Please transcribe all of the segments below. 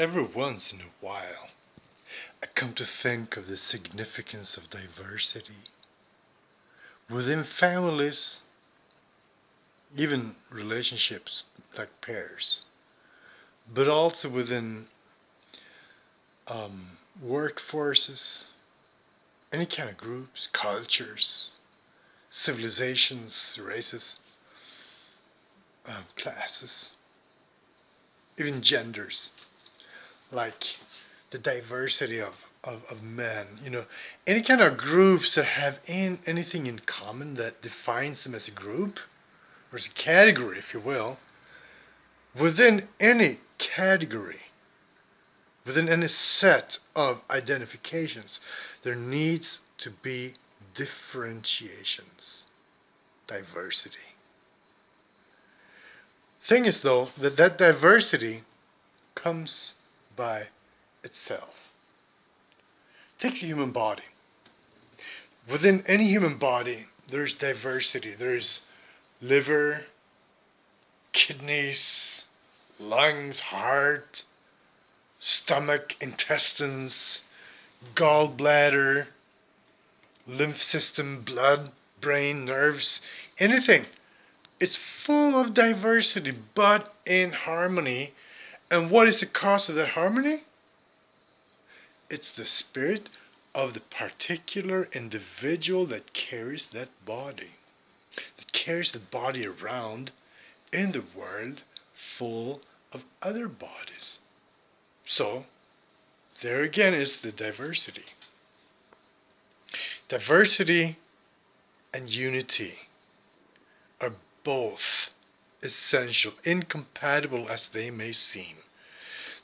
Every once in a while, I come to think of the significance of diversity within families, even relationships like pairs, but also within workforces, any kind of groups, cultures, civilizations, races, classes, even genders, like the diversity of men, any kind of groups that have anything in common that defines them as a group, or as a category, if you will, within any category, within any set of identifications, there needs to be differentiations, diversity. Thing is, though, that diversity comes by itself. Take the human body. Within any human body, there's diversity. There's liver, kidneys, lungs, heart, stomach, intestines, gallbladder, lymph system, blood, brain, nerves, anything. It's full of diversity, but in harmony. And what is the cause of that harmony? It's the spirit of the particular individual that carries that body, that carries the body around in the world full of other bodies. So, there again is the diversity. Diversity and unity are both essential, incompatible as they may seem.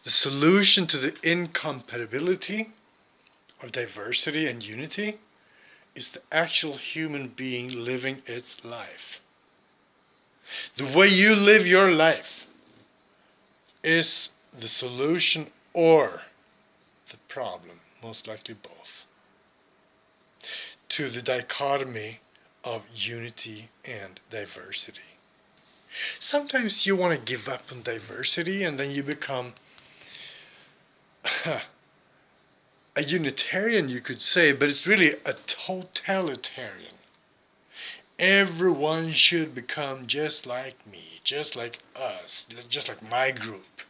The solution to the incompatibility of diversity and unity is the actual human being living its life. The way you live your life is the solution or the problem, most likely both, to the dichotomy of unity and diversity. Sometimes you want to give up on diversity and then you become a Unitarian, you could say, but it's really a totalitarian. Everyone should become just like me, just like us, just like my group.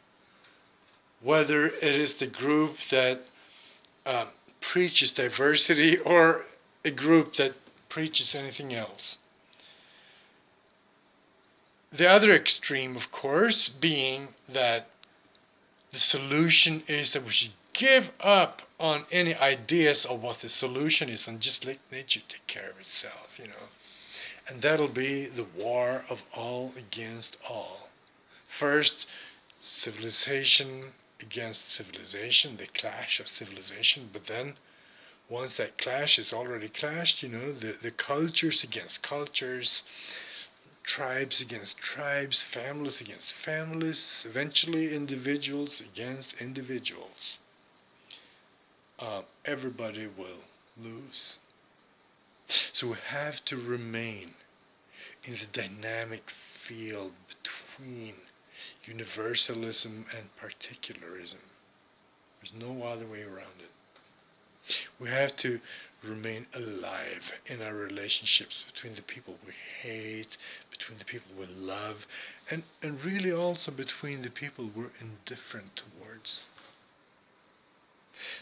Whether it is the group that preaches diversity or a group that preaches anything else. The other extreme, of course, being that the solution is that we should give up on any ideas of what the solution is and just let nature take care of itself, And that'll be the war of all against all. First, civilization against civilization, the clash of civilization, but then once that clash is already clashed, the cultures against cultures, tribes against tribes, families against families, eventually individuals against individuals. Everybody will lose. So we have to remain in the dynamic field between universalism and particularism. There's no other way around it. We have to remain alive in our relationships between the people we hate, between the people we love, and really also between the people we're indifferent towards.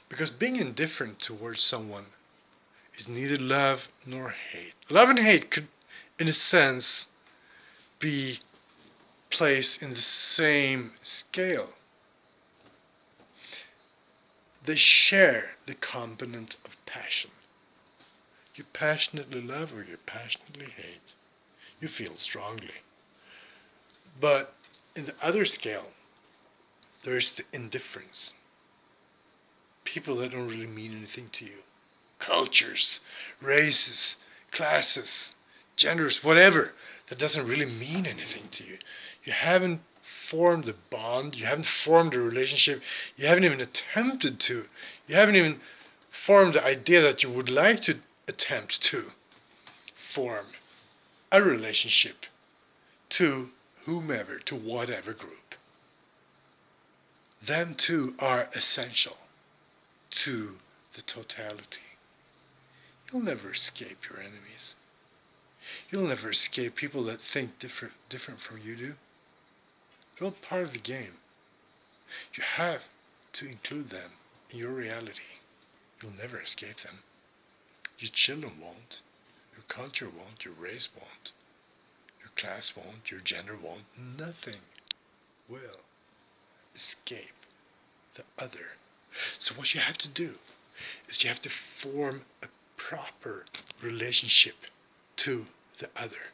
Because being indifferent towards someone is neither love nor hate. Love and hate could, in a sense, be placed in the same scale. They share the component of passion. You passionately love or you passionately hate. You feel strongly. But in the other scale, there's the indifference. People that don't really mean anything to you. Cultures, races, classes, genders, whatever, that doesn't really mean anything to you. You haven't formed a bond, you haven't formed a relationship, you haven't even attempted to. You haven't even formed the idea that you would like to attempt to form a relationship to whomever, to whatever group. them two are essential to the totality. You'll never escape your enemies. You'll never escape people that think different from you do. They're all part of the game. You have to include them in your reality. You'll never escape them. Your children won't. Your culture won't. Your race won't. Your class won't. Your gender won't. Nothing will escape the other. So what you have to do is you have to form a proper relationship to the other.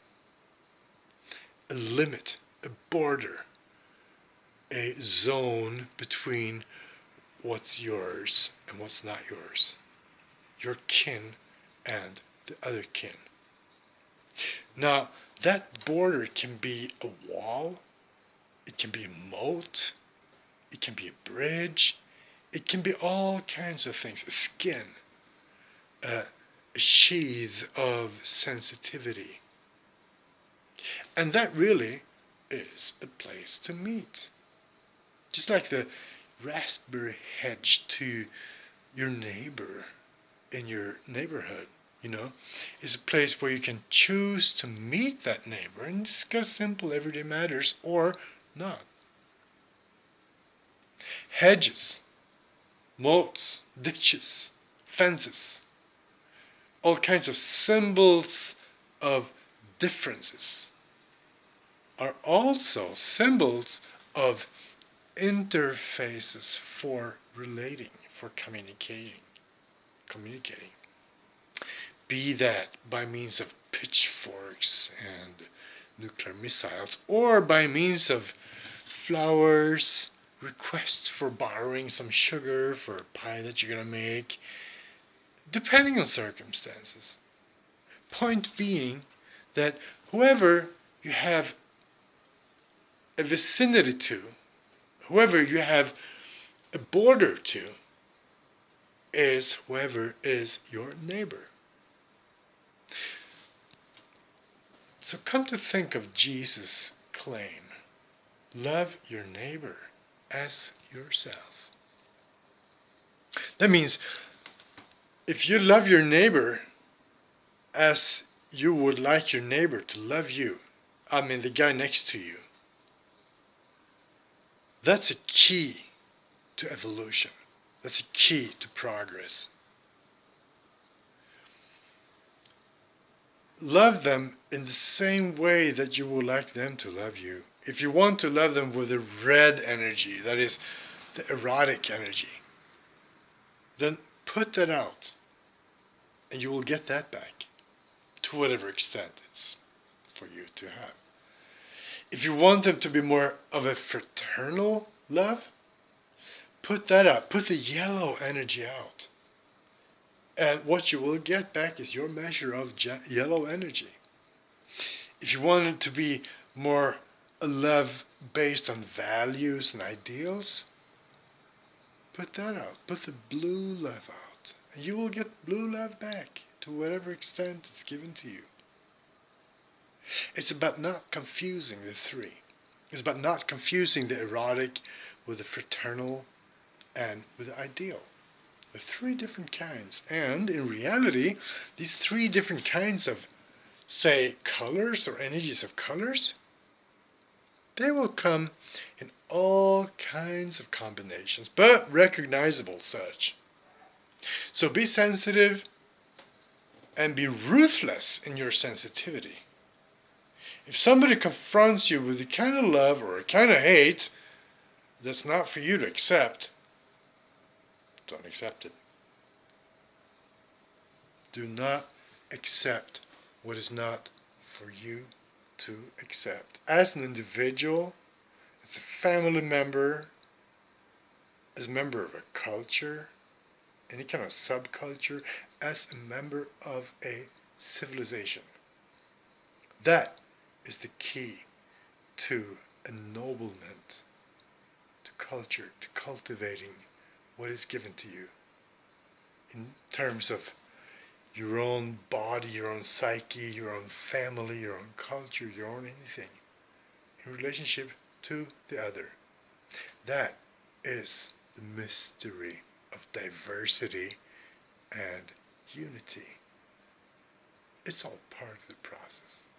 A limit, a border, a zone between what's yours and what's not yours. Your kin and the other kin. Now, that border can be a wall, it can be a moat, it can be a bridge, it can be all kinds of things. A skin, a sheath of sensitivity. And that really is a place to meet. Just like the raspberry hedge to your neighbor in your neighborhood, is a place where you can choose to meet that neighbor and discuss simple everyday matters or not. Hedges, moats, ditches, fences, all kinds of symbols of differences are also symbols of interfaces for relating, for communicating. Be that by means of pitchforks and nuclear missiles, or by means of flowers, requests for borrowing some sugar for a pie that you're going to make, depending on circumstances. Point being that whoever you have a vicinity to, whoever you have a border to, is whoever is your neighbor. So come to think of Jesus' claim, love your neighbor as yourself. That means if you love your neighbor as you would like your neighbor to love you, the guy next to you, that's a key to evolution. That's a key to progress. Love them in the same way that you would like them to love you. If you want to love them with the red energy, that is the erotic energy, then put that out and you will get that back to whatever extent it's for you to have. If you want them to be more of a fraternal love, put that out. Put the yellow energy out. And what you will get back is your measure of yellow energy. If you want it to be more a love based on values and ideals, put that out. Put the blue love out. And you will get blue love back to whatever extent it's given to you. It's about not confusing the three. It's about not confusing the erotic with the fraternal and with the ideal. There are three different kinds. And in reality, these three different kinds of, say, colors or energies of colors, they will come in all kinds of combinations, but recognizable such. So be sensitive and be ruthless in your sensitivity. If somebody confronts you with a kind of love or a kind of hate that's not for you to accept, don't accept it. Do not accept what is not for you to accept. As an individual, as a family member, as a member of a culture, any kind of subculture, as a member of a civilization. That is the key to ennoblement, to culture, to cultivating what is given to you in terms of your own body, your own psyche, your own family, your own culture, your own anything, in relationship to the other. That is the mystery of diversity and unity. It's all part of the process.